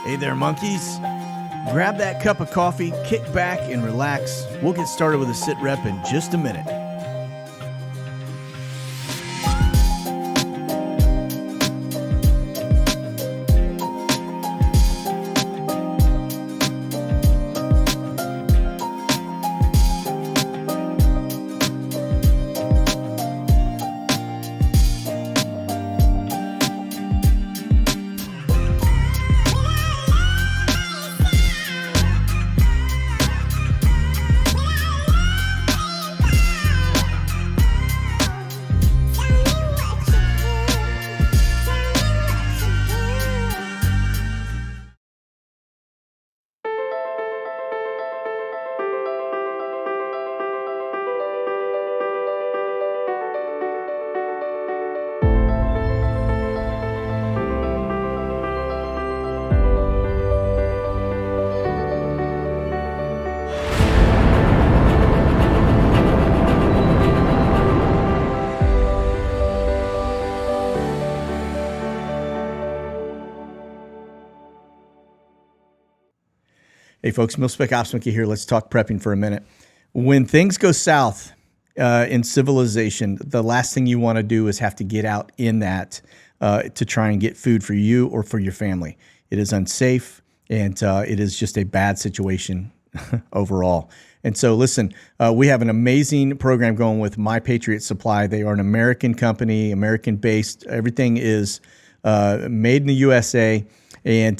Hey there, monkeys. Grab that cup of coffee, kick back, and relax. We'll get started with a SITREP in just a minute. Hey folks, Mil-Spec Ops Monkey here. Let's talk prepping for a minute. When things go south in civilization, the last thing you want to do is have to get out in that to try and get food for you or for your family. It is unsafe, and it is just a bad situation overall. And so listen, we have an amazing program going with Patriot Supply. They are an American company, American-based. Everything is made in the USA. And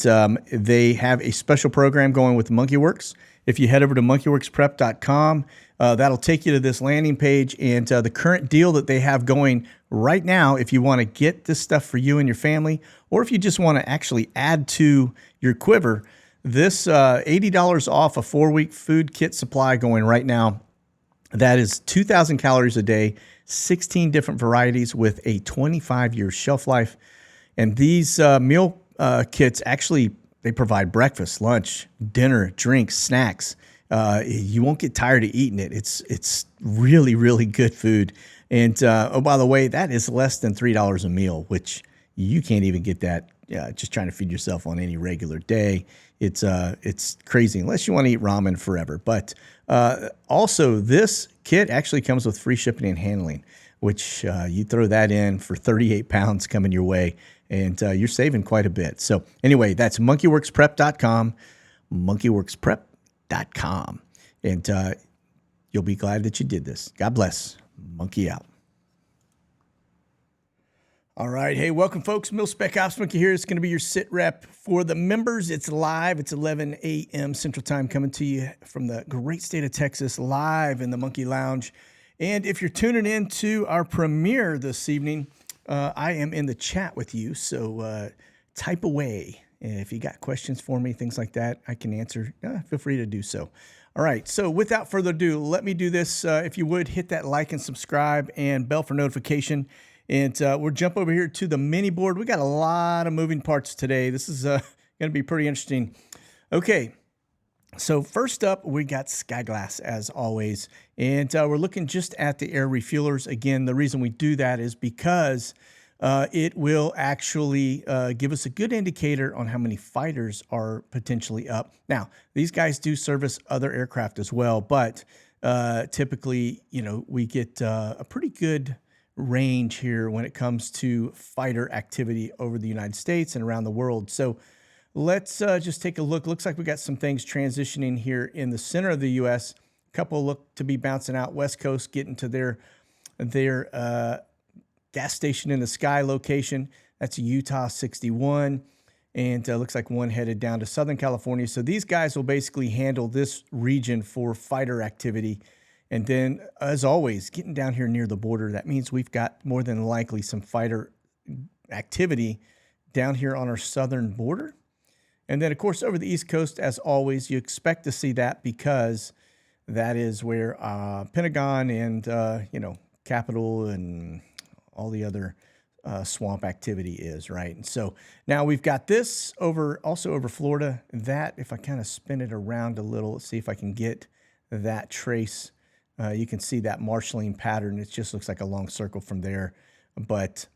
they have a special program going with Monkeyworks. If you head over to monkeyworksprep.com, that'll take you to this landing page. And the current deal that they have going right now, if you want to get this stuff for you and your family, or if you just want to actually add to your quiver, this $80 off a 4-week food kit supply going right now. That is 2,000 calories a day, 16 different varieties with a 25-year shelf life. And these meal kits actually, they provide breakfast, lunch, dinner, drinks, snacks. You won't get tired of eating it. It's really, really good food. And oh, by the way, that is less than $3 a meal, which you can't even get that just trying to feed yourself on any regular day. It's crazy unless you want to eat ramen forever. But also, this kit actually comes with free shipping and handling, which you throw that in for 38 pounds coming your way. And you're saving quite a bit. So anyway, that's monkeyworksprep.com, monkeyworksprep.com. And you'll be glad that you did this. God bless. Monkey out. All right. Hey, welcome, folks. Mil-Spec Ops Monkey here. It's going to be your SITREP for the members. It's live. It's 11 a.m. Central Time coming to you from the great state of Texas, live in the Monkey Lounge. And if you're tuning in to our premiere this evening, I am in the chat with you, so type away. If you got questions for me, things like that, I can answer. Feel free to do so. All right, so without further ado, let me do this. If you would, hit that like and subscribe and bell for notification. And we'll jump over here to the mini board. We got a lot of moving parts today. This is going to be pretty interesting. Okay. So first up, we got Skyglass, as always, and we're looking just at the air refuelers. Again, the reason we do that is because it will actually give us a good indicator on how many fighters are potentially up. Now, these guys do service other aircraft as well, but typically, we get a pretty good range here when it comes to fighter activity over the United States and around the world. So let's just take a look. Looks like we got some things transitioning here in the center of the U.S. A couple look to be bouncing out West Coast, getting to their gas station in the sky location. That's Utah 61. And looks like one headed down to Southern California. So these guys will basically handle this region for fighter activity. And then, as always, getting down here near the border, that means we've got more than likely some fighter activity down here on our southern border. And then, of course, over the East Coast, as always, you expect to see that because that is where Pentagon and, Capitol and all the other swamp activity is, right? And so now we've got this also over Florida. That, if I kind of spin it around a little, let's see if I can get that trace. You can see that marshalling pattern. It just looks like a long circle from there. But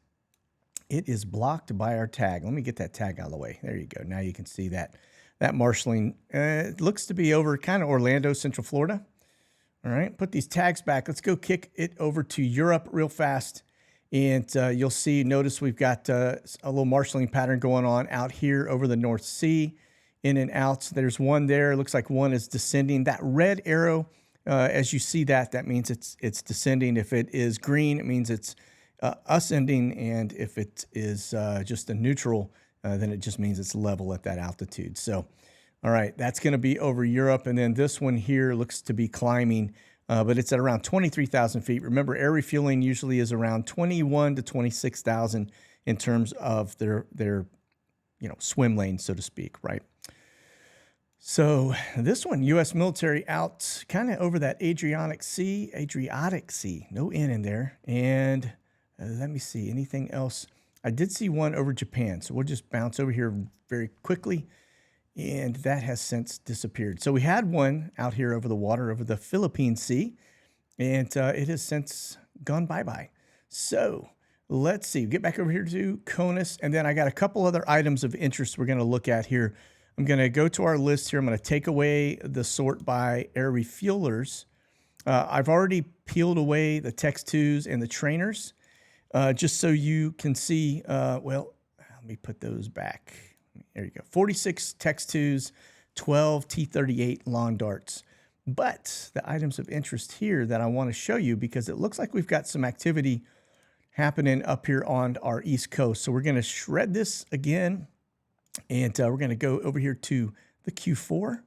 It is blocked by our tag. Let me get that tag out of the way. There you go. Now you can see that marshaling. It looks to be over kind of Orlando, Central Florida. All right, put these tags back. Let's go kick it over to Europe real fast. And you'll see, notice we've got a little marshaling pattern going on out here over the North Sea, in and out. There's one there. Looks like one is descending. That red arrow, as you see that means it's descending. If it is green, it means it's ascending. And if it is just a neutral, then it just means it's level at that altitude. So, all right, that's going to be over Europe. And then this one here looks to be climbing, but it's at around 23,000 feet. Remember, air refueling usually is around 21 to 26,000 in terms of their swim lane, so to speak, right? So this one, U.S. military out kind of over that Adriatic Sea, no N in there. And let me see, anything else? I did see one over Japan, so we'll just bounce over here very quickly. And that has since disappeared. So we had one out here over the water, over the Philippine Sea, and it has since gone bye-bye. So let's see, get back over here to CONUS, and then I got a couple other items of interest we're going to look at here. I'm going to go to our list here. I'm going to take away the sort by air refuelers. I've already peeled away the Text 2s and the trainers, just so you can see, well, let me put those back. There you go. 46 Text 2s, 12 T-38 long darts. But the items of interest here that I want to show you, because it looks like we've got some activity happening up here on our East Coast. So we're going to shred this again, and we're going to go over here to the Q4,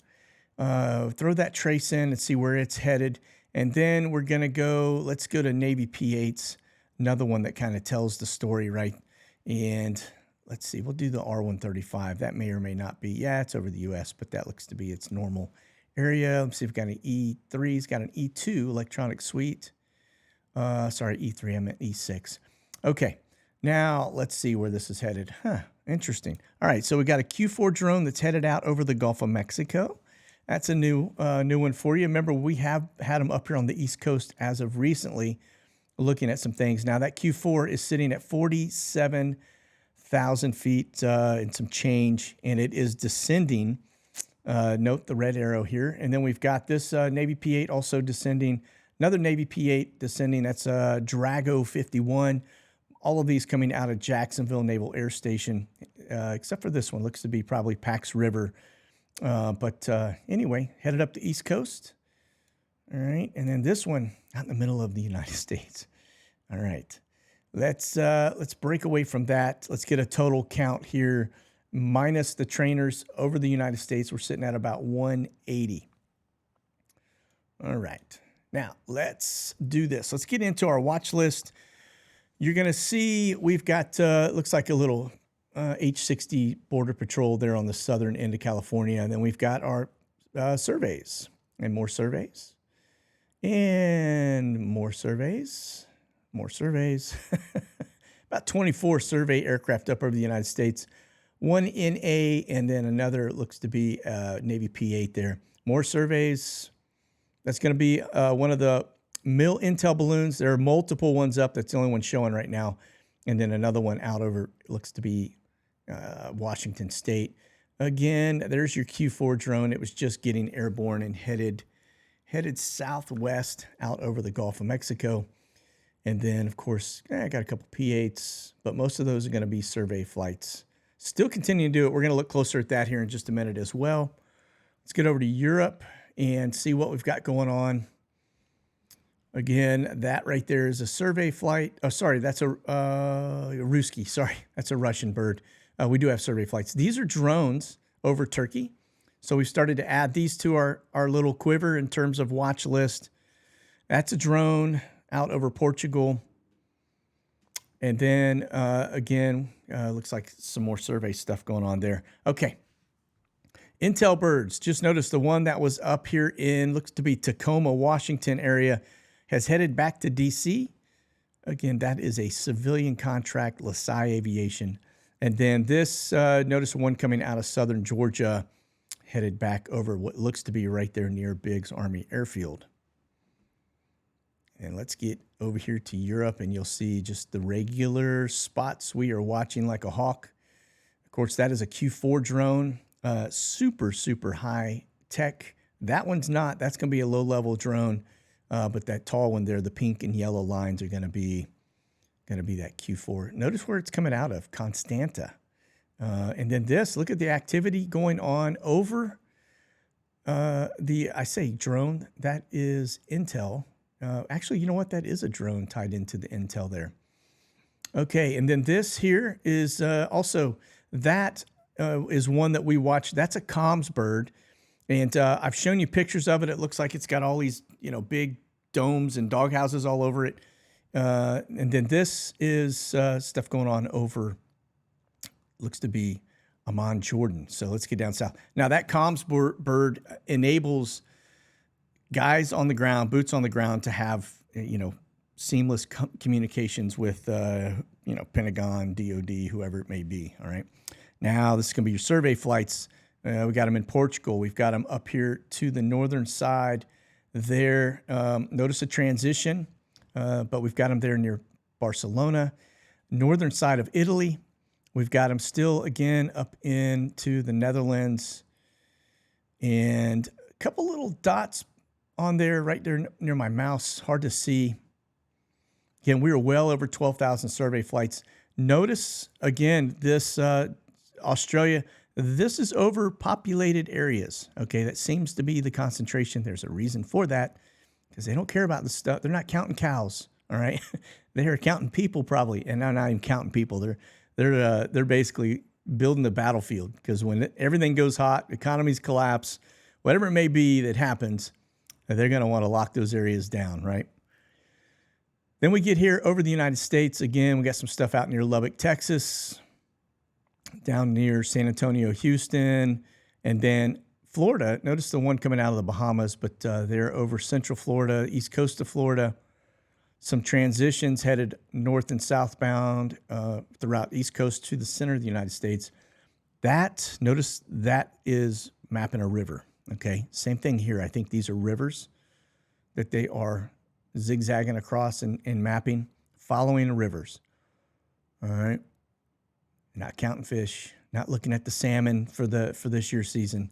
throw that trace in and see where it's headed. And then we're going to go, let's go to Navy P-8s, another one that kind of tells the story, right? And let's see, we'll do the R135. That may or may not be, yeah, it's over the U.S., but that looks to be its normal area. Let's see if we've got an E3. It's got an E2 electronic suite. Sorry, E3, I meant E6. Okay, now let's see where this is headed. Interesting. All right, so we got a Q4 drone that's headed out over the Gulf of Mexico. That's a new one for you. Remember, we have had them up here on the East Coast as of recently, looking at some things. Now, that Q4 is sitting at 47,000 feet and some change, and it is descending. Note the red arrow here. And then we've got this Navy P-8 also descending. Another Navy P-8 descending. That's Drago 51. All of these coming out of Jacksonville Naval Air Station, except for this one. Looks to be probably Pax River. But anyway, headed up the East Coast. All right. And then this one out in the middle of the United States. All right. Let's break away from that. Let's get a total count here. Minus the trainers over the United States, we're sitting at about 180. All right. Now, let's do this. Let's get into our watch list. You're going to see we've got, looks like a little H-60 Border Patrol there on the southern end of California. And then we've got our surveys and more surveys and more surveys, more surveys. About 24 survey aircraft up over the United States. One NA, and then another looks to be Navy P-8 there. More surveys. That's going to be one of the Mill Intel balloons. There are multiple ones up. That's the only one showing right now. And then another one out over, looks to be Washington State. Again, there's your Q4 drone. It was just getting airborne and headed southwest out over the Gulf of Mexico. And then, of course, I got a couple P-8s, but most of those are going to be survey flights. Still continuing to do it. We're going to look closer at that here in just a minute as well. Let's get over to Europe and see what we've got going on. Again, that right there is a survey flight. Oh, sorry, that's a Ruski. Sorry, that's a Russian bird. We do have survey flights. These are drones over Turkey. So we've started to add these to our little quiver in terms of watch list. That's a drone out over Portugal. And then, again, looks like some more survey stuff going on there. Okay. Intel birds. Just noticed the one that was up here in, looks to be Tacoma, Washington area, has headed back to D.C. Again, that is a civilian contract, LaSalle Aviation. And then this, notice one coming out of southern Georgia, headed back over what looks to be right there near Biggs Army Airfield. And let's get over here to Europe, and you'll see just the regular spots we are watching like a hawk. Of course, that is a Q4 drone, super, super high tech. That one's not. That's going to be a low-level drone, but that tall one there, the pink and yellow lines are going to be that Q4. Notice where it's coming out of, Constanta. And then this, look at the activity going on over I say drone, that is Intel. Actually, you know what? That is a drone tied into the Intel there. Okay, and then this here is also, that is one that we watch. That's a comms bird. And I've shown you pictures of it. It looks like it's got all these, big domes and dog houses all over it. And then this is stuff going on over, looks to be Amman, Jordan. So let's get down south. Now that comms bird enables guys on the ground, boots on the ground, to have, seamless communications with, Pentagon, DOD, whoever it may be. All right. Now this is going to be your survey flights. We got them in Portugal. We've got them up here to the northern side there. Notice a transition, but we've got them there near Barcelona. Northern side of Italy. We've got them still, again, up into the Netherlands. And a couple little dots on there, right there near my mouse. Hard to see. Again, we were well over 12,000 survey flights. Notice, again, this Australia, this is overpopulated areas. Okay, that seems to be the concentration. There's a reason for that, because they don't care about the stuff. They're not counting cows, all right? They're counting people probably, and they're not even counting people. They're basically building the battlefield, because when everything goes hot, economies collapse, whatever it may be that happens, they're going to want to lock those areas down, right? Then we get here over the United States. Again, we got some stuff out near Lubbock, Texas, down near San Antonio, Houston, and then Florida. Notice the one coming out of the Bahamas, but they're over central Florida, east coast of Florida. Some transitions headed north and southbound throughout east coast to the center of the United States. Notice that is mapping a river, okay? Same thing here. I think these are rivers that they are zigzagging across and mapping, following the rivers, all right? Not counting fish, not looking at the salmon for this year's season,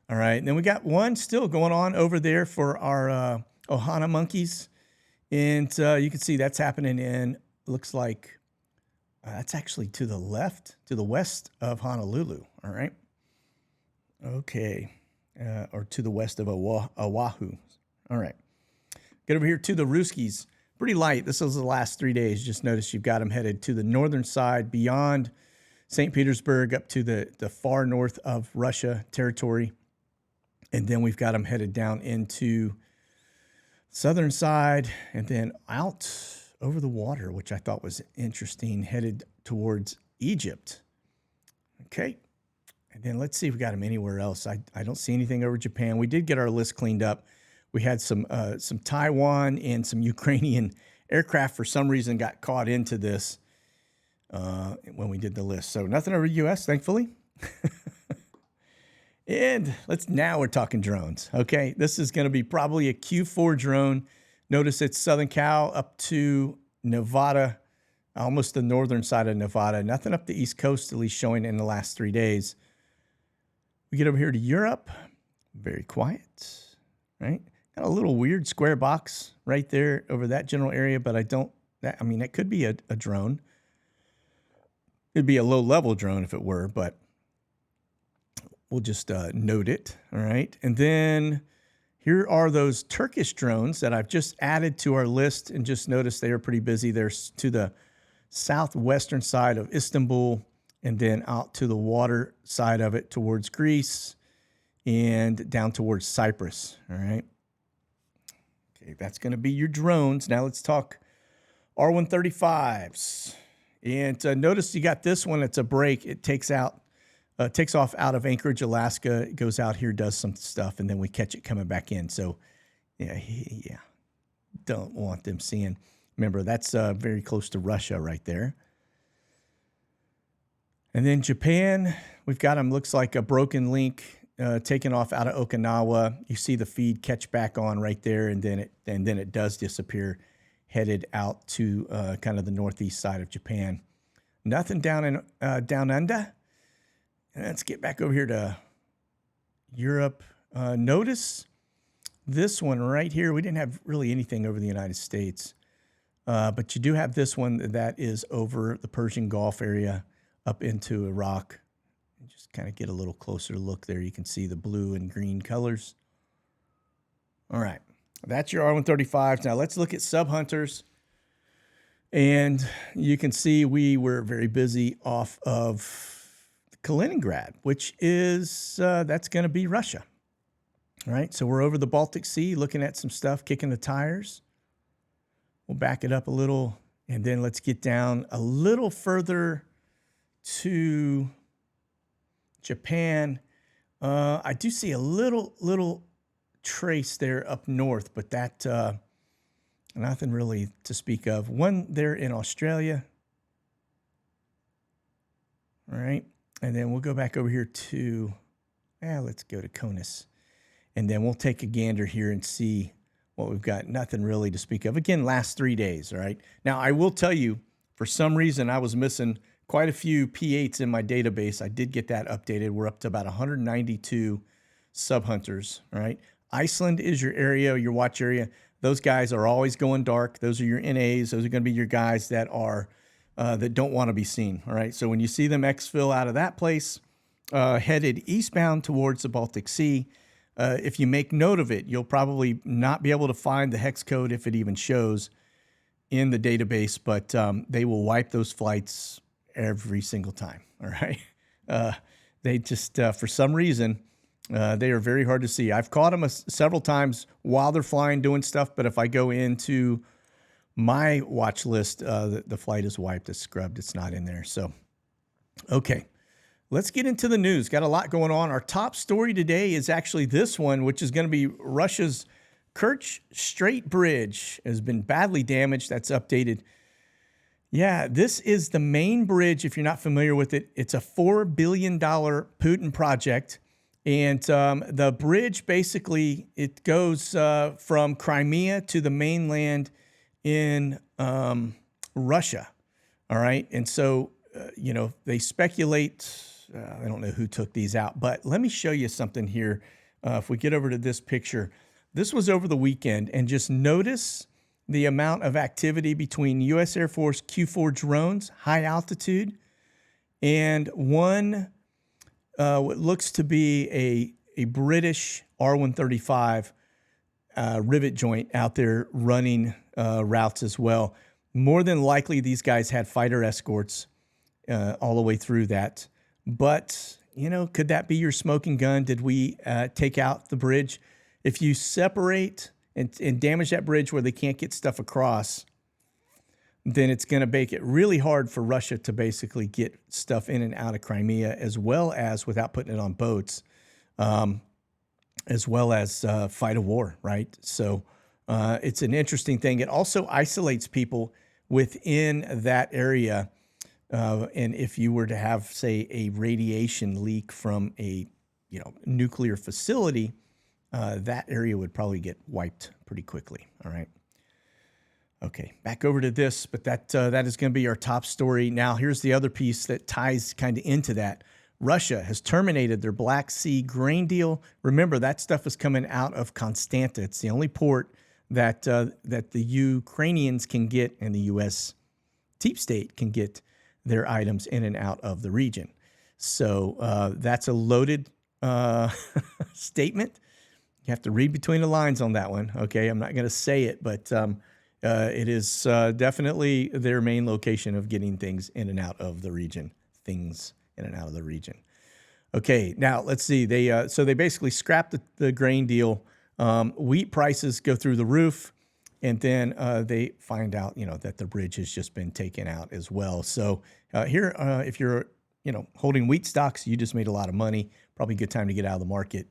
all right? And then we got one still going on over there for our Ohana monkeys. And you can see that's happening in, looks like that's actually to the left, to the west of Honolulu, all right? Okay, or to the west of Oahu, all right. Get over here to the Ruskies. Pretty light. This is the last 3 days. Just notice you've got them headed to the northern side beyond St. Petersburg up to the far north of Russia territory. And then we've got them headed down into southern side and then out over the water, which I thought was interesting, headed towards Egypt. Okay. And then let's see if we got them anywhere else. I don't see anything over Japan. We did get our list cleaned up. We had some Taiwan and some Ukrainian aircraft for some reason got caught into this when we did the list. So nothing over U.S., thankfully. And now we're talking drones. Okay, this is going to be probably a Q4 drone. Notice it's Southern Cal up to Nevada, almost the northern side of Nevada. Nothing up the East Coast, at least showing in the last 3 days. We get over here to Europe. Very quiet, right? Got a little weird square box right there over that general area, but that could be a drone. It'd be a low-level drone if it were, but we'll just note it, all right? And then here are those Turkish drones that I've just added to our list, and just notice they are pretty busy. They're to the southwestern side of Istanbul and then out to the water side of it towards Greece and down towards Cyprus, all right? Okay, that's going to be your drones. Now let's talk R135s. And notice you got this one. It's a break. It takes off out of Anchorage, Alaska. It goes out here, does some stuff, and then we catch it coming back in. So, yeah, don't want them seeing. Remember, that's very close to Russia right there. And then Japan, we've got them, looks like a broken link taking off out of Okinawa. You see the feed catch back on right there, and then it does disappear, headed out to kind of the northeast side of Japan. Nothing down in down under. Let's get back over here to Europe. Notice this one right here. We didn't have really anything over the United States, but you do have this one that is over the Persian Gulf area up into Iraq. Just kind of get a little closer look there. You can see the blue and green colors. All right, that's your R-135s. Now let's look at sub-hunters. And you can see we were very busy off of Kaliningrad, which is, that's going to be Russia. All right, so we're over the Baltic Sea looking at some stuff, kicking the tires. We'll back it up a little, and then let's get down a little further to Japan. I do see a little trace there up north, but that nothing really to speak of. One there in Australia. All right, and then we'll go back over here to, let's go to CONUS. And then we'll take a gander here and see what we've got. Nothing really to speak of. Again, last 3 days, all right? Now, I will tell you, for some reason, I was missing quite a few P8s in my database. I did get that updated. We're up to about 192 sub-hunters, all right? Iceland is your area, your watch area. Those guys are always going dark. Those are your NAs. Those are going to be your guys that are that don't want to be seen, all right? So when you see them exfil out of that place, headed eastbound towards the Baltic Sea, if you make note of it, you'll probably not be able to find the hex code if it even shows in the database, but they will wipe those flights every single time, all right? They just, for some reason, they are very hard to see. I've caught them several times while they're flying, doing stuff, but if I go into my watch list, the flight is wiped, it's scrubbed, it's not in there. So, okay. Let's get into the news. Got a lot going on. Our top story today is actually this one, which is going to be Russia's Kerch Strait Bridge has been badly damaged. That's updated. Yeah, this is the main bridge, if you're not familiar with it. It's a $4 billion Putin project. And the bridge, basically, it goes from Crimea to the mainland in Russia. All right. And so, they speculate... I don't know who took these out, but let me show you something here. If we get over to this picture, this was over the weekend, and just notice the amount of activity between U.S. Air Force Q-4 drones, high altitude, and one what looks to be a British R-135 rivet joint out there running routes as well. More than likely, these guys had fighter escorts all the way through that. But, could that be your smoking gun? Did we take out the bridge? If you separate and damage that bridge where they can't get stuff across, then it's going to make it really hard for Russia to basically get stuff in and out of Crimea, as well as, without putting it on boats, as well as fight a war, right? So it's an interesting thing. It also isolates people within that area. And if you were to have, say, a radiation leak from a nuclear facility, that area would probably get wiped pretty quickly. All right. Okay, back over to this, but that is going to be our top story. Now, here's the other piece that ties kind of into that. Russia has terminated their Black Sea grain deal. Remember, that stuff is coming out of Constanta. It's the only port that the Ukrainians can get and the U.S. deep state can get their items in and out of the region. So that's a loaded statement. You have to read between the lines on that one. Okay, I'm not going to say it, but it is definitely their main location of getting things in and out of the region. Okay, now let's see. So they basically scrapped the grain deal. Wheat prices go through the roof. And then they find out, that the bridge has just been taken out as well. So here, if you're, holding wheat stocks, you just made a lot of money. Probably a good time to get out of the market.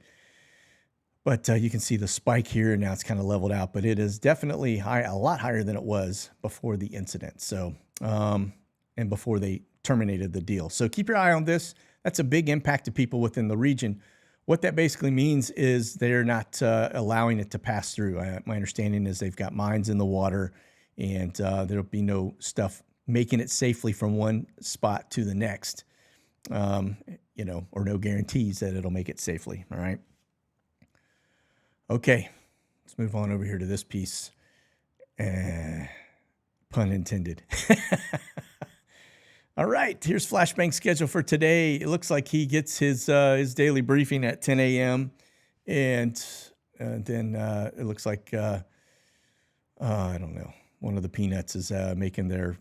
But you can see the spike here, and now it's kind of leveled out. But it is definitely high, a lot higher than it was before the incident. So, and before they terminated the deal. So keep your eye on this. That's a big impact to people within the region. What that basically means is they're not allowing it to pass through. My understanding is they've got mines in the water, and there'll be no stuff making it safely from one spot to the next, or no guarantees that it'll make it safely. All right. Okay, let's move on over here to this piece. Pun intended. All right, here's Flashbang's schedule for today. It looks like he gets his daily briefing at 10 a.m. And then it looks like, I don't know, one of the Peanuts is making their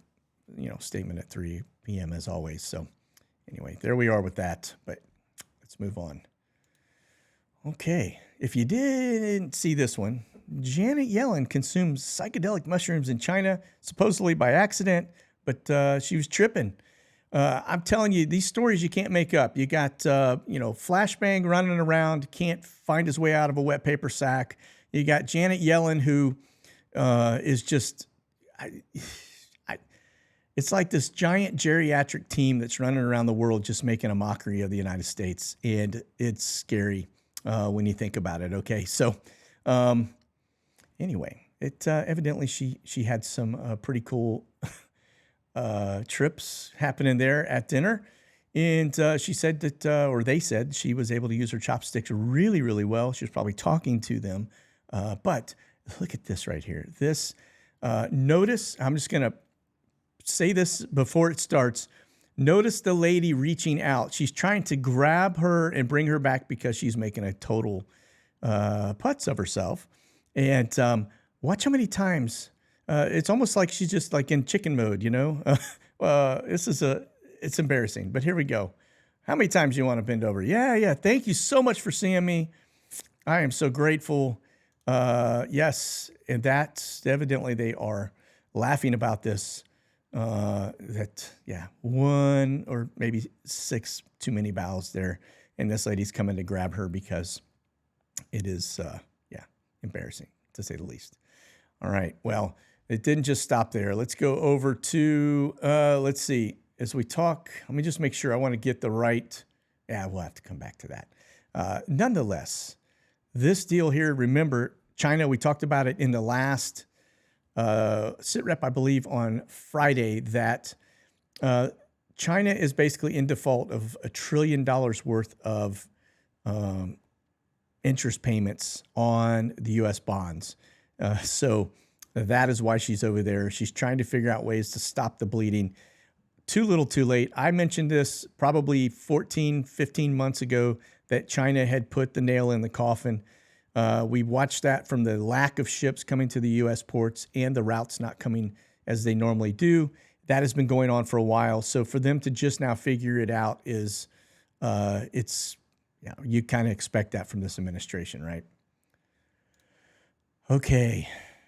statement at 3 p.m. as always. So anyway, there we are with that. But let's move on. Okay, if you didn't see this one, Janet Yellen consumes psychedelic mushrooms in China, supposedly by accident, but she was tripping. I'm telling you, these stories you can't make up. You got, Flashbang running around, can't find his way out of a wet paper sack. You got Janet Yellen, who is just, it's like this giant geriatric team that's running around the world just making a mockery of the United States. And it's scary when you think about it. Okay, so anyway, it evidently she had some pretty cool trips happening there at dinner. And she said that, or they said she was able to use her chopsticks really, really well. She was probably talking to them. But look at this right here. This, notice, I'm just going to say this before it starts. Notice the lady reaching out. She's trying to grab her and bring her back because she's making a total putz of herself. And watch how many times. It's almost like she's just like in chicken mode, it's embarrassing, but here we go. How many times do you want to bend over? Yeah. Thank you so much for seeing me. I am so grateful. Yes. And that's evidently they are laughing about this, one or maybe 6 too many bows there. And this lady's coming to grab her because it is, embarrassing to say the least. All right. Well, it didn't just stop there. Let's go over to, let's see, as we talk, let me just make sure I want to get the right, we'll have to come back to that. Nonetheless, this deal here, remember, China, we talked about it in the last SITREP, I believe, on Friday, that China is basically in default of $1 trillion worth of interest payments on the U.S. bonds. So that is why she's over there. She's trying to figure out ways to stop the bleeding. Too little, too late. I mentioned this probably 14, 15 months ago that China had put the nail in the coffin. We watched that from the lack of ships coming to the U.S. ports and the routes not coming as they normally do. That has been going on for a while. So for them to just now figure it out is, you kind of expect that from this administration, right? Okay.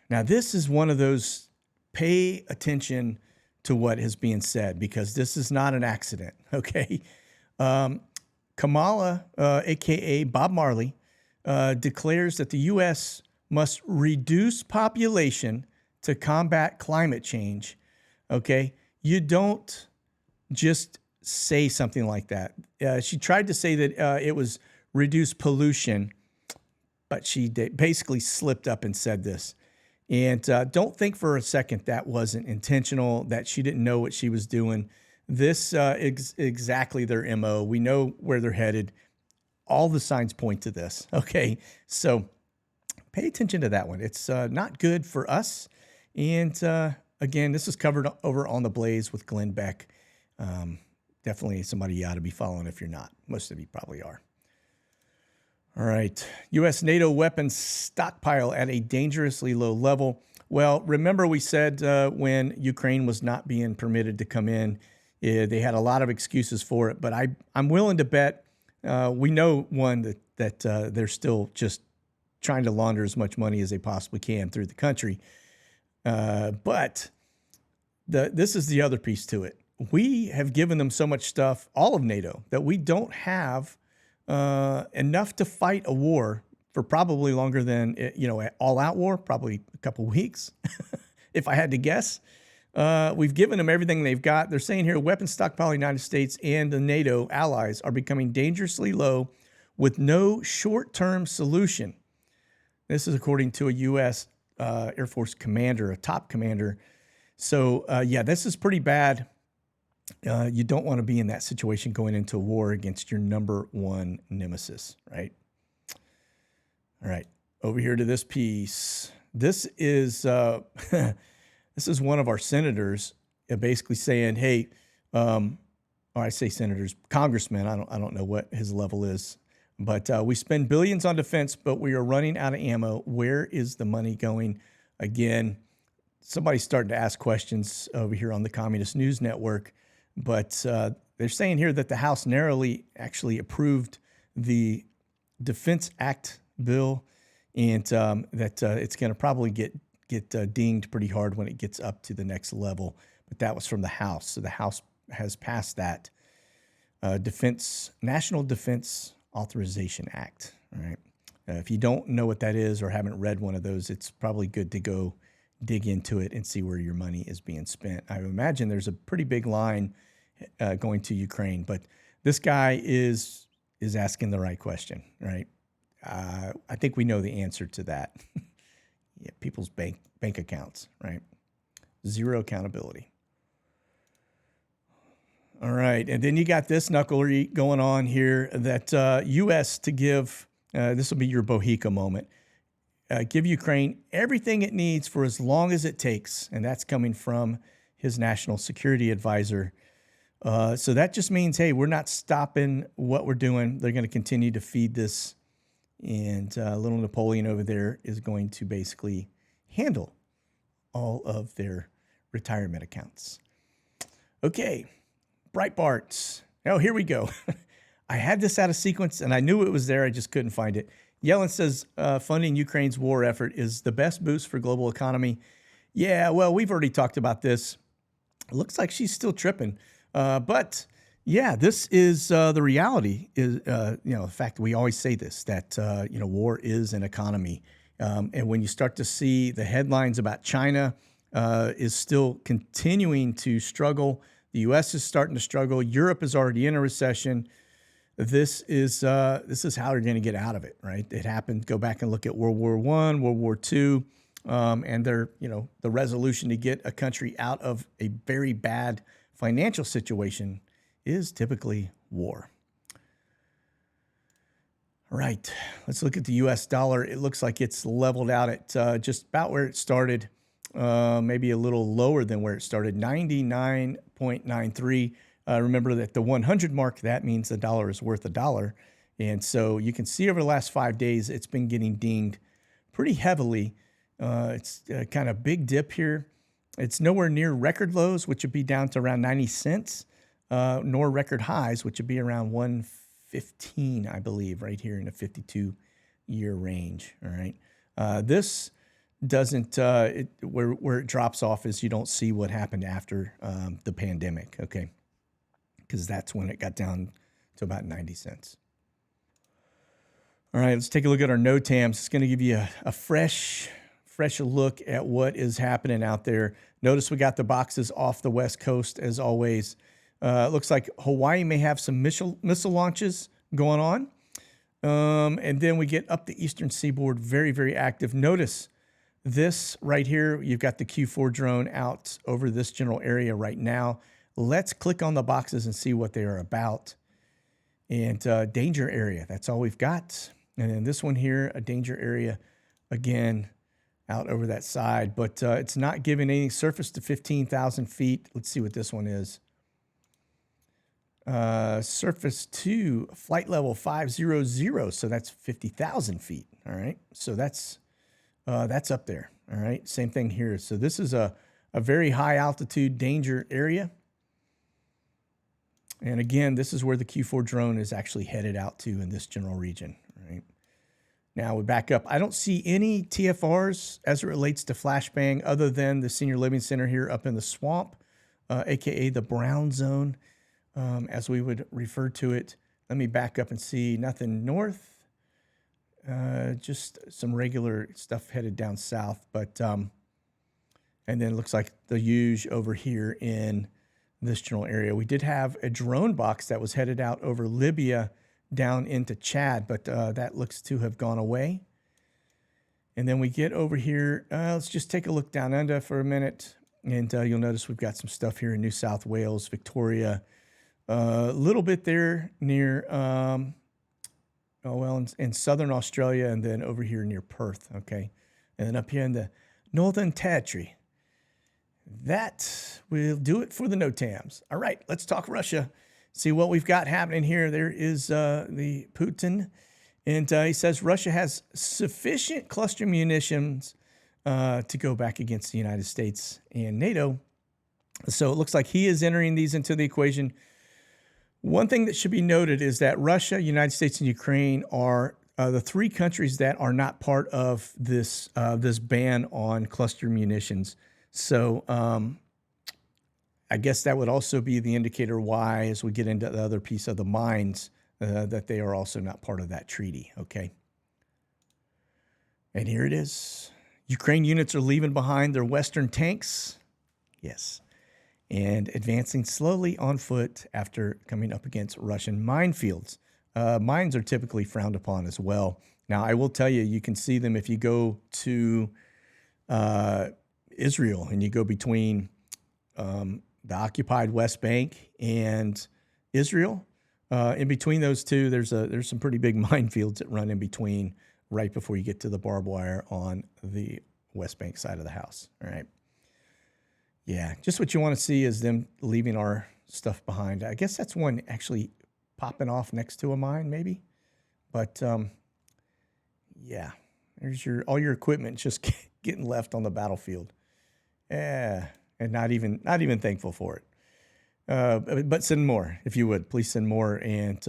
Now, this is one of those pay attention to what is being said, because this is not an accident, okay? Kamala, a.k.a. Bob Marley, declares that the U.S. must reduce population to combat climate change, okay? You don't just say something like that. She tried to say that it was reduce pollution, but she basically slipped up and said this. And don't think for a second that wasn't intentional, that she didn't know what she was doing. This is exactly their MO. We know where they're headed. All the signs point to this. Okay, so pay attention to that one. It's not good for us. And again, this is covered over on The Blaze with Glenn Beck. Definitely somebody you ought to be following if you're not. Most of you probably are. All right. U.S. NATO weapons stockpile at a dangerously low level. Well, remember we said when Ukraine was not being permitted to come in, they had a lot of excuses for it. But I'm willing to bet we know, one, that they're still just trying to launder as much money as they possibly can through the country. But this is the other piece to it. We have given them so much stuff, all of NATO, that we don't have enough to fight a war for probably longer than, an all-out war, probably a couple weeks, if I had to guess. We've given them everything they've got. They're saying here, weapons stockpile in the United States and the NATO allies are becoming dangerously low with no short-term solution. This is according to a U.S. Air Force commander, a top commander. So, yeah, this is pretty bad. You don't want to be in that situation going into war against your number one nemesis, right? All right, over here to this piece. This is this is one of our senators basically saying, "Hey," or I say senators, congressmen. I don't know what his level is, but we spend billions on defense, but we are running out of ammo. Where is the money going? Again, somebody's starting to ask questions over here on the Communist News Network. But they're saying here that the House narrowly actually approved the Defense Act bill, and that it's going to probably get dinged pretty hard when it gets up to the next level. But that was from the House, so the House has passed that National Defense Authorization Act. All right. If you don't know what that is or haven't read one of those, it's probably good to go dig into it and see where your money is being spent. I imagine there's a pretty big line going to Ukraine, but this guy is asking the right question, right? I think we know the answer to that. Yeah, people's bank accounts, right? Zero accountability. All right, and then you got this knucklery going on here that U.S. to give, this will be your Bohica moment, give Ukraine everything it needs for as long as it takes, and that's coming from his national security advisor. So that just means, hey, we're not stopping what we're doing. They're going to continue to feed this, and little Napoleon over there is going to basically handle all of their retirement accounts. Okay, Breitbart. Oh, here we go. I had this out of sequence, and I knew it was there. I just couldn't find it. Yellen says funding Ukraine's war effort is the best boost for global economy. Yeah, well, we've already talked about this. It looks like she's still tripping. But yeah, this is the reality. Is the fact that we always say this, that war is an economy, and when you start to see the headlines about China is still continuing to struggle, the U.S. is starting to struggle, Europe is already in a recession. This is how they're going to get out of it, right? It happened. Go back and look at World War I, World War II, and the resolution to get a country out of a very bad financial situation is typically war. All right, let's look at the U.S. dollar. It looks like it's leveled out at just about where it started, maybe a little lower than where it started, 99.93. Remember that the 100 mark, that means the dollar is worth $1. And so you can see over the last 5 days, it's been getting dinged pretty heavily. It's a kind of big dip here. It's nowhere near record lows, which would be down to around 90 cents, nor record highs, which would be around 115, I believe, right here in a 52-year range. All right. This doesn't, where it drops off is you don't see what happened after the pandemic, okay? Because that's when it got down to about 90 cents. All right, let's take a look at our NOTAMs. It's going to give you a fresh look at what is happening out there. Notice we got the boxes off the West Coast as always. It looks like Hawaii may have some missile launches going on. And then we get up the eastern seaboard, very, very active. Notice this right here. You've got the Q4 drone out over this general area right now. Let's click on the boxes and see what they are about. And danger area, that's all we've got. And then this one here, a danger area, again, out over that side. But it's not giving any surface to 15,000 feet. Let's see what this one is. Surface to flight level 500, so that's 50,000 feet. All right, so that's up there. All right, same thing here. So this is a very high altitude danger area. And again, this is where the Q4 drone is actually headed out to in this general region. Right now we back up. I don't see any TFRs as it relates to flashbang other than the Senior Living Center here up in the swamp, aka the brown zone, as we would refer to it. Let me back up and see nothing north, just some regular stuff headed down south. But and then it looks like the huge over here in this general area. We did have a drone box that was headed out over Libya down into Chad, but that looks to have gone away. And then we get over here. Let's just take a look down under for a minute. And you'll notice we've got some stuff here in New South Wales, Victoria, a little bit there near, in southern Australia, and then over here near Perth, okay? And then up here in the Northern Territory. That will do it for the NOTAMs. All right, let's talk Russia. See what we've got happening here. There is the Putin, and he says Russia has sufficient cluster munitions to go back against the United States and NATO. So it looks like he is entering these into the equation. One thing that should be noted is that Russia, United States, and Ukraine are the three countries that are not part of this this ban on cluster munitions. So I guess that would also be the indicator why, as we get into the other piece of the mines, that they are also not part of that treaty, okay? And here it is. Ukraine units are leaving behind their Western tanks, yes, and advancing slowly on foot after coming up against Russian minefields. Mines are typically frowned upon as well. Now, I will tell you, you can see them if you go to Israel and you go between the occupied West Bank and Israel. In between those two, there's some pretty big minefields that run in between right before you get to the barbed wire on the West Bank side of the house. All right. Yeah, just what you want to see is them leaving our stuff behind. I guess that's one actually popping off next to a mine, maybe. But yeah, there's all your equipment just getting left on the battlefield. Yeah, and not even thankful for it. But send more, if you would. Please send more. And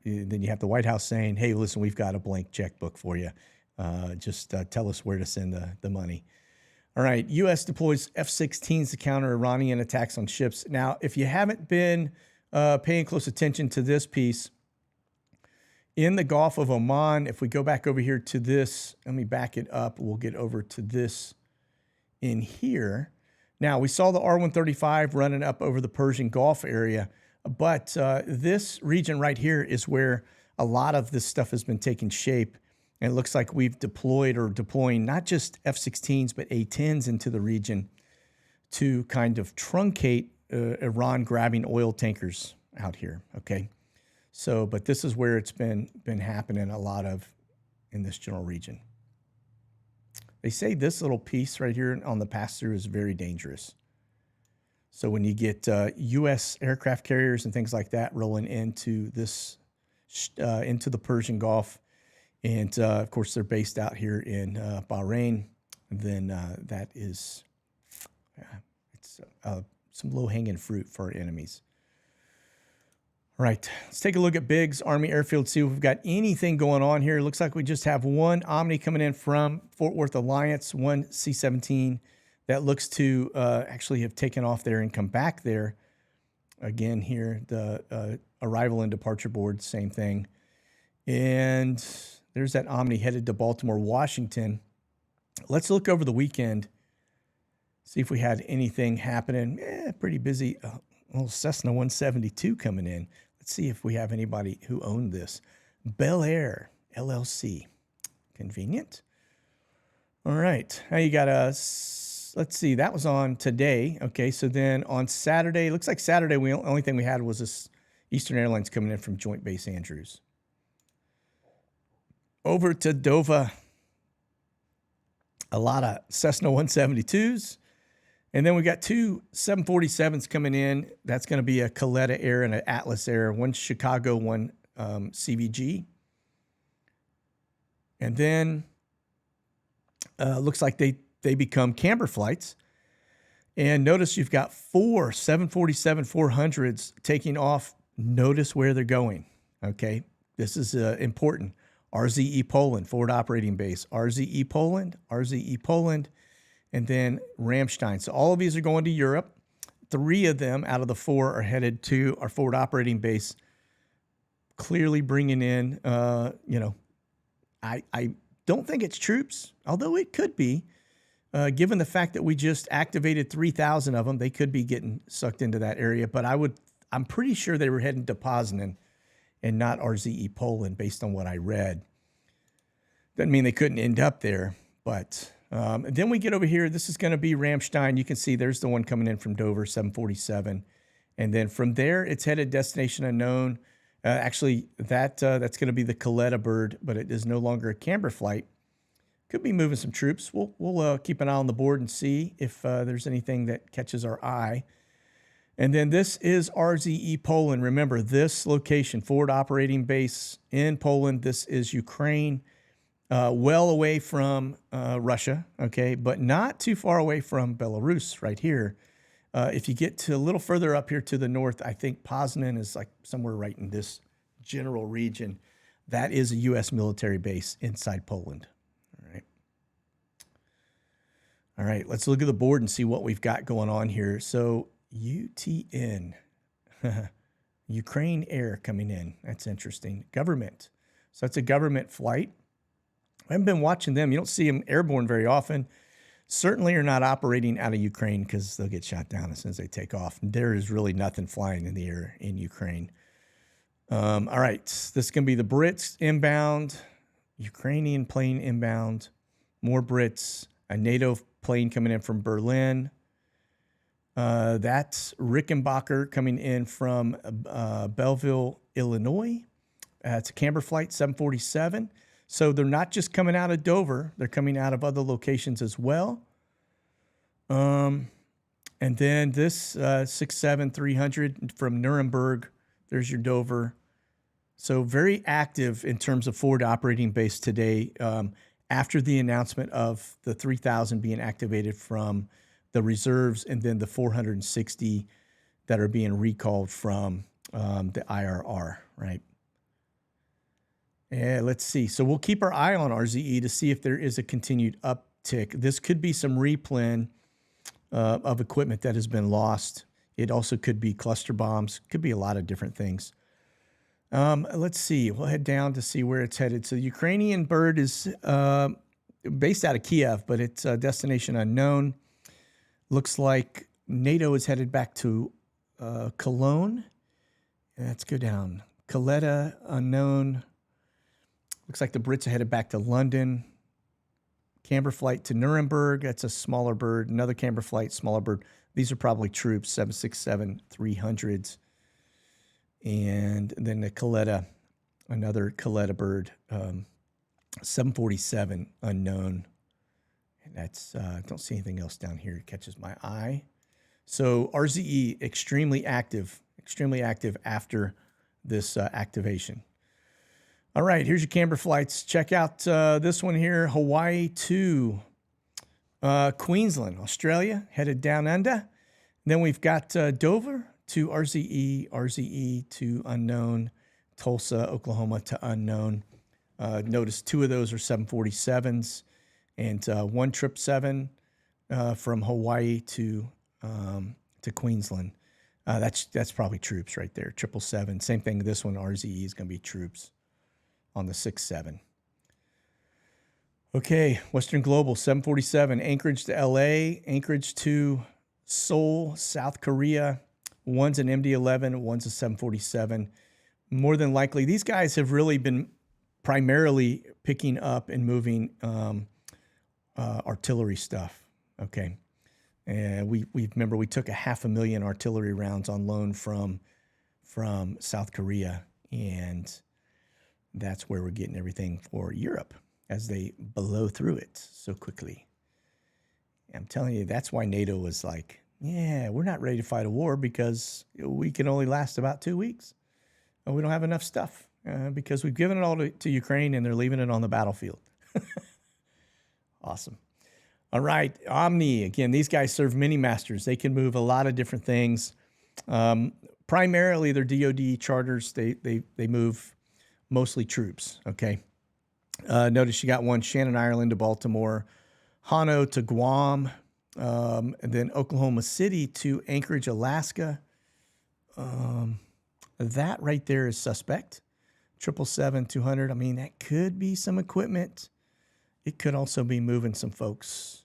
then you have the White House saying, hey, listen, we've got a blank checkbook for you. Just tell us where to send the money. All right, U.S. deploys F-16s to counter Iranian attacks on ships. Now, if you haven't been paying close attention to this piece, in the Gulf of Oman, if we go back over here to this, let me back it up. We'll get over to this in here. Now, we saw the R-135 running up over the Persian Gulf area, but this region right here is where a lot of this stuff has been taking shape. And it looks like we've deployed or deploying not just F-16s, but A-10s into the region to kind of truncate Iran grabbing oil tankers out here, okay? So, but this is where it's been happening a lot of in this general region. They say this little piece right here on the pass-through is very dangerous. So when you get U.S. aircraft carriers and things like that rolling into this, into the Persian Gulf, and of course they're based out here in Bahrain, then that is it's some low-hanging fruit for our enemies. All right, let's take a look at Biggs Army Airfield, see if we've got anything going on here. It looks like we just have one Omni coming in from Fort Worth Alliance, one C-17 that looks to actually have taken off there and come back there. Again here, the arrival and departure board, same thing. And there's that Omni headed to Baltimore, Washington. Let's look over the weekend, see if we had anything happening. Pretty busy. Little Cessna 172 coming in. Let's see if we have anybody who owned this. Bel Air LLC. Convenient. All right. Now you got let's see, that was on today. Okay, so then on Saturday, looks like Saturday, the only thing we had was this Eastern Airlines coming in from Joint Base Andrews. Over to Dover, a lot of Cessna 172s. And then we got two 747s coming in. That's going to be a Coletta Air and an Atlas Air. One Chicago, one CVG. And then looks like they become camber flights. And notice you've got four 747-400s taking off. Notice where they're going. Okay, this is important. RZE Poland, forward operating base. RZE Poland, RZE Poland. And then Ramstein. So all of these are going to Europe. 3 of them out of the 4 are headed to our forward operating base, clearly bringing in, I don't think it's troops, although it could be. Given the fact that we just activated 3,000 of them, they could be getting sucked into that area. But I'm pretty sure they were heading to Poznan and not RZE Poland based on what I read. Doesn't mean they couldn't end up there, but then we get over here. This is going to be Ramstein. You can see there's the one coming in from Dover, 747. And then from there, it's headed destination unknown. Actually, that's going to be the Coletta bird, but it is no longer a camber flight. Could be moving some troops. We'll keep an eye on the board and see if there's anything that catches our eye. And then this is RZE Poland. Remember, this location, forward operating base in Poland. This is Ukraine, well away from Russia, okay, but not too far away from Belarus right here. If you get to a little further up here to the north, I think Poznan is like somewhere right in this general region. That is a U.S. military base inside Poland. All right, let's look at the board and see what we've got going on here. So UTN, Ukraine Air coming in. That's interesting. Government. So that's a government flight. I haven't been watching them. You don't see them airborne very often. Certainly are not operating out of Ukraine because they'll get shot down as soon as they take off. There is really nothing flying in the air in Ukraine. All right, this is going to be the Brits inbound, Ukrainian plane inbound, more Brits, a NATO plane coming in from Berlin. That's Rickenbacker coming in from Belleville, Illinois. It's a camber flight, 747. So they're not just coming out of Dover. They're coming out of other locations as well. And then this 67-300 from Nuremberg. There's your Dover. So very active in terms of forward operating base today. After the announcement of the 3,000 being activated from the reserves and then the 460 that are being recalled from the IRR, right? Yeah, let's see. So we'll keep our eye on RZE to see if there is a continued uptick. This could be some replan of equipment that has been lost. It also could be cluster bombs. Could be a lot of different things. Let's see. We'll head down to see where it's headed. So the Ukrainian bird is based out of Kiev, but it's destination unknown. Looks like NATO is headed back to Cologne. Let's go down. Coletta, unknown. Looks like the Brits are headed back to London. Camber flight to Nuremberg. That's a smaller bird. Another camber flight, smaller bird. These are probably troops, 767-300s. And then the Coletta, another Coletta bird, 747, unknown. And that's, don't see anything else down here. It catches my eye. So RZE, extremely active after this activation. All right, here's your camber flights. Check out this one here, Hawaii to Queensland, Australia, headed down under. And then we've got Dover to RZE, RZE to unknown, Tulsa, Oklahoma to unknown. Notice two of those are 747s and one 777 from Hawaii to Queensland. That's probably troops right there, 777. Same thing, this one, RZE, is going to be troops on the 67. Okay, Western Global, 747, Anchorage to LA, Anchorage to Seoul, South Korea. One's an MD-11, one's a 747. More than likely, these guys have really been primarily picking up and moving artillery stuff, okay? And we remember we took 500,000 artillery rounds on loan from South Korea, and that's where we're getting everything for Europe as they blow through it so quickly. I'm telling you, that's why NATO was like, yeah, we're not ready to fight a war because we can only last about 2 weeks. And we don't have enough stuff because we've given it all to Ukraine and they're leaving it on the battlefield. Awesome. All right, Omni. Again, these guys serve mini masters. They can move a lot of different things. Primarily, they're DoD charters. They move mostly troops, okay? Notice you got one Shannon, Ireland to Baltimore, Hano to Guam, and then Oklahoma City to Anchorage, Alaska. That right there is suspect. 777-200. I mean, that could be some equipment. It could also be moving some folks.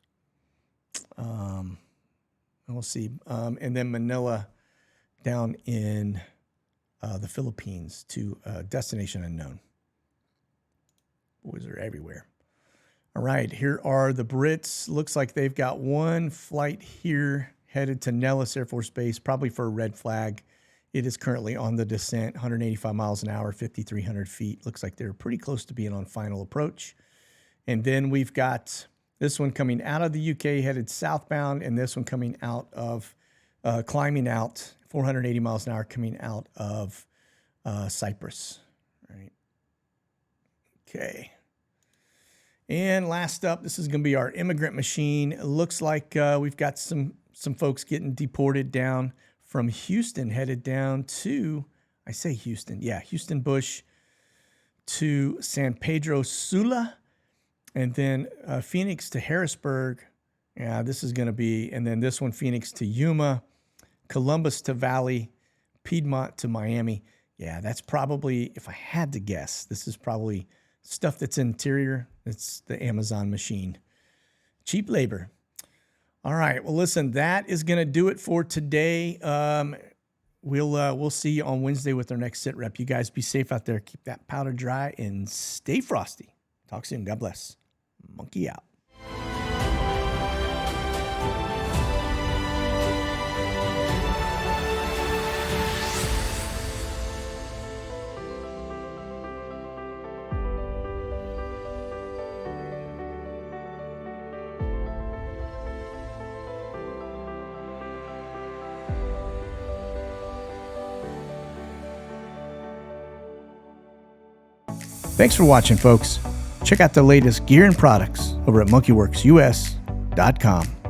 We'll see. And then Manila down in the Philippines to destination unknown. Boys are everywhere. All right, here are the Brits. Looks like they've got one flight here headed to Nellis Air Force Base, probably for a red flag. It is currently on the descent, 185 miles an hour, 5,300 feet. Looks like they're pretty close to being on final approach. And then we've got this one coming out of the UK, headed southbound, and this one coming out of, climbing out, 480 miles an hour, coming out of Cyprus. Right. Okay. And last up, this is going to be our Immigrant Machine. It looks like we've got some folks getting deported down from Houston, headed down to, I say Houston, yeah, Houston Bush to San Pedro Sula, and then Phoenix to Harrisburg. Yeah, this is going to be, and then this one, Phoenix to Yuma, Columbus to Valley, Piedmont to Miami. Yeah, that's probably, if I had to guess, this is probably stuff that's interior. It's the Amazon machine. Cheap labor. All right. Well, listen, that is going to do it for today. We'll see you on Wednesday with our next SITREP. You guys be safe out there. Keep that powder dry and stay frosty. Talk soon. God bless. Monkey out. Thanks for watching, folks. Check out the latest gear and products over at monkeyworksus.com.